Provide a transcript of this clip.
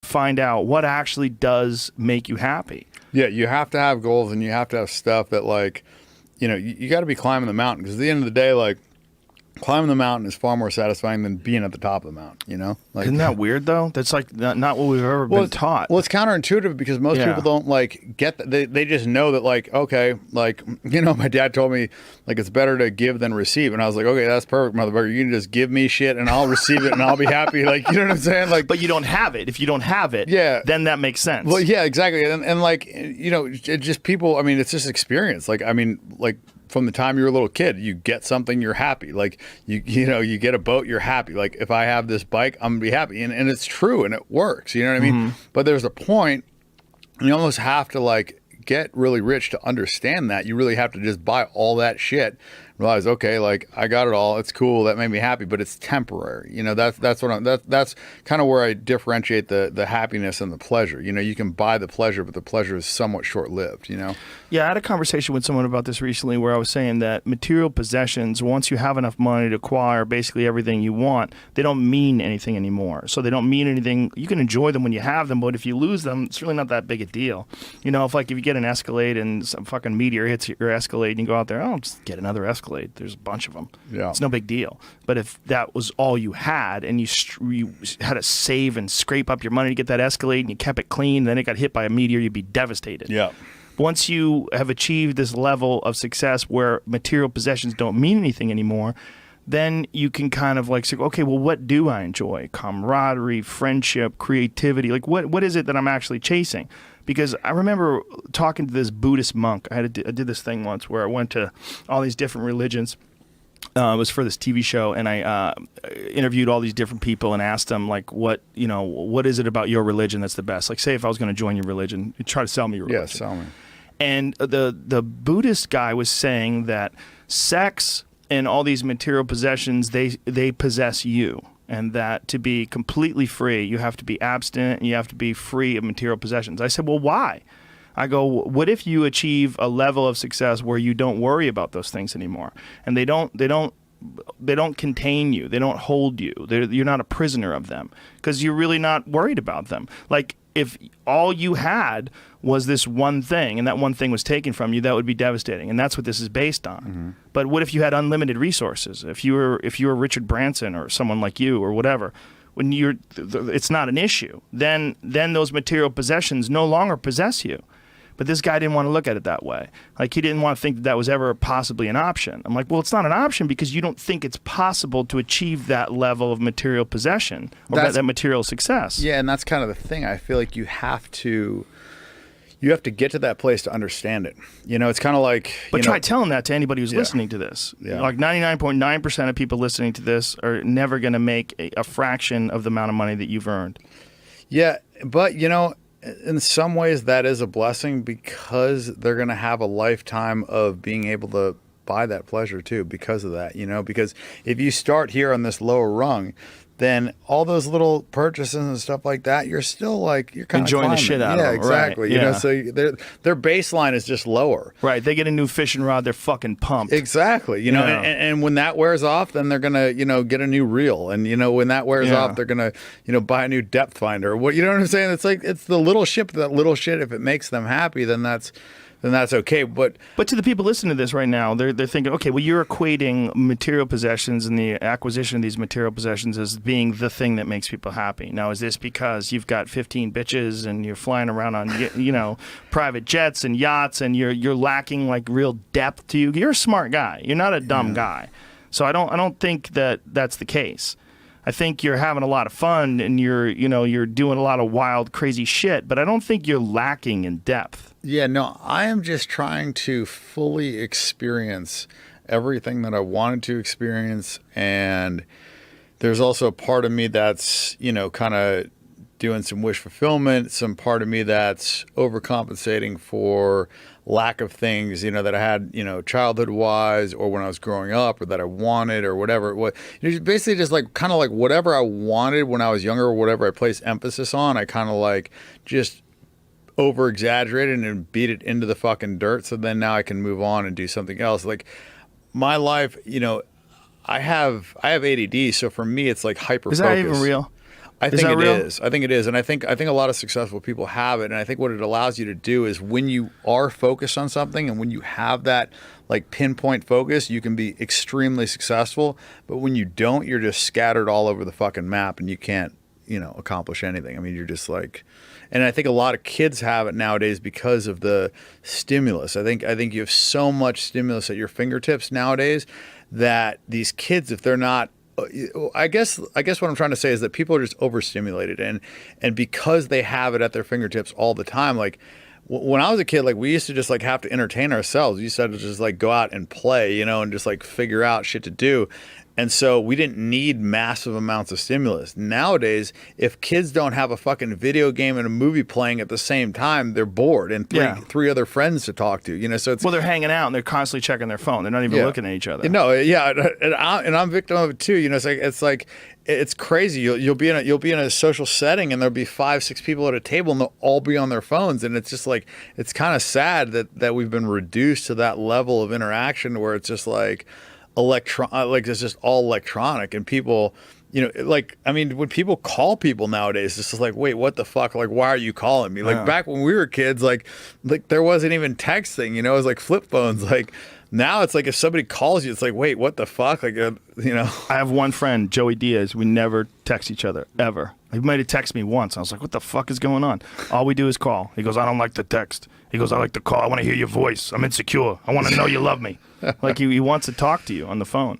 find out what actually does make you happy. Yeah, you have to have goals, and you have to have stuff that, like, you got to be climbing the mountain, because at the end of the day, like, climbing the mountain is far more satisfying than being at the top of the mountain, Like, isn't that weird, though? That's like not what we've ever been taught. Well, it's counterintuitive, because most people don't, like, get that. They just know that, like, okay, like, my dad told me, like, it's better to give than receive. And I was like, okay, that's perfect, motherfucker. You can just give me shit and I'll receive it and I'll be happy. Like, you know what I'm saying? Like, but you don't have it. If you don't have it, then that makes sense. Well, yeah, exactly. And like, it just people, I mean, it's just experience. Like, I mean, like, from the time you're a little kid, you get something, you're happy. Like, you get a boat, you're happy. Like, if I have this bike, I'm gonna be happy. And it's true, and it works, you know what I mean? Mm-hmm. But there's a point, you almost have to, like, get really rich to understand that. You really have to just buy all that shit, realize, okay, like, I got it all, it's cool, that made me happy, but it's temporary. That's kind of where I differentiate the happiness and the pleasure. You can buy the pleasure, but the pleasure is somewhat short-lived, Yeah, I had a conversation with someone about this recently, where I was saying that material possessions, once you have enough money to acquire basically everything you want, they don't mean anything anymore. So they don't mean anything. You can enjoy them when you have them, but if you lose them, it's really not that big a deal. If you get an Escalade and some fucking meteor hits your Escalade and you go out there, just get another Escalade. There's a bunch of them. Yeah. It's no big deal. But if that was all you had, and you had to save and scrape up your money to get that Escalade, and you kept it clean, then it got hit by a meteor, you'd be devastated. Yeah. Once you have achieved this level of success where material possessions don't mean anything anymore, then you can kind of like say, okay, well, what do I enjoy? Camaraderie, friendship, creativity. Like, what is it that I'm actually chasing? Because I remember talking to this Buddhist monk. I did this thing once where I went to all these different religions. It was for this TV show, and I interviewed all these different people and asked them, like, what is it about your religion that's the best? Like, say if I was going to join your religion, you'd try to sell me your religion. Yeah, sell me. And the Buddhist guy was saying that sex and all these material possessions, they possess you. And that to be completely free, you have to be abstinent and you have to be free of material possessions. I said, well, why? I go, what if you achieve a level of success where you don't worry about those things anymore, and they don't contain you, they don't hold you, you're not a prisoner of them because you're really not worried about them. Like, if all you had was this one thing and that one thing was taken from you, that would be devastating, and that's what this is based on. Mm-hmm. But what if you had unlimited resources? If you were Richard Branson or someone like you or whatever, when it's not an issue, then those material possessions no longer possess you. But this guy didn't want to look at it that way. Like, he didn't want to think that was ever possibly an option. I'm like, well, it's not an option because you don't think it's possible to achieve that level of material possession or that material success. Yeah, and that's kind of the thing. I feel like you have to get to that place to understand it. It's kind of like... But try telling that to anybody who's listening to this. Yeah. Like 99.9% of people listening to this are never going to make a fraction of the amount of money that you've earned. Yeah, but, in some ways that is a blessing because they're going to have a lifetime of being able to buy that pleasure too because of that, because if you start here on this lower rung, then all those little purchases and stuff like that, you're still like, you're kind of enjoying the shit out of them. Yeah, exactly. Right. So their baseline is just lower. Right. They get a new fishing rod, they're fucking pumped. Exactly. And when that wears off, then they're gonna, get a new reel. And when that wears off, they're gonna, buy a new depth finder. What you know what I'm saying? It's like it's the little shit, that little shit, if it makes them happy, then that's okay. But to the people listening to this right now, they're thinking, okay, well, you're equating material possessions and the acquisition of these material possessions as being the thing that makes people happy. Now, is this because you've got 15 bitches and you're flying around on private jets and yachts and you're lacking like real depth to you? You're a smart guy. You're not a dumb guy. So I don't think that that's the case. I think you're having a lot of fun and you're doing a lot of wild, crazy shit, but I don't think you're lacking in depth. Yeah, no, I am just trying to fully experience everything that I wanted to experience. And there's also a part of me that's, kind of doing some wish fulfillment, some part of me that's overcompensating for lack of things, that I had, childhood wise or when I was growing up or that I wanted or whatever it was. It's basically just like kind of like whatever I wanted when I was younger or whatever I placed emphasis on, I kind of like just over exaggerated and beat it into the fucking dirt. So then now I can move on and do something else. Like my life, I have ADD. So for me, it's like hyper focus. Is that even real? I think that it real? is. I think it is. And I think a lot of successful people have it. And I think what it allows you to do is when you are focused on something and when you have that like pinpoint focus, you can be extremely successful. But when you don't, you're just scattered all over the fucking map and you can't, accomplish anything. I mean, you're just like, and I think a lot of kids have it nowadays because of the stimulus. I think you have so much stimulus at your fingertips nowadays that these kids, if they're not, I guess what I'm trying to say is that people are just overstimulated, and because they have it at their fingertips all the time, like when I was a kid, like we used to just like have to entertain ourselves. We used to have to just like go out and play, and just like figure out shit to do. And so we didn't need massive amounts of stimulus. Nowadays, if kids don't have a fucking video game and a movie playing at the same time, they're bored and three other friends to talk to. So it's they're hanging out and they're constantly checking their phone. They're not even looking at each other. No, yeah, and I'm victim of it too. It's crazy. You'll be in a social setting and there'll be 5-6 people at a table and they'll all be on their phones, and it's just like it's kind of sad that we've been reduced to that level of interaction where it's just like it's just all electronic, and people, when people call people nowadays, it's just like, wait, what the fuck? Like, why are you calling me? Like back when we were kids, like there wasn't even texting, it was like flip phones. Like now it's like if somebody calls you, it's like, wait, what the fuck? Like, I have one friend, Joey Diaz. We never text each other ever. He might have texted me once. I was like, what the fuck is going on? All we do is call. He goes, I don't like to text. He goes, I like to call. I want to hear your voice. I'm insecure. I want to know you love me. Like he wants to talk to you on the phone.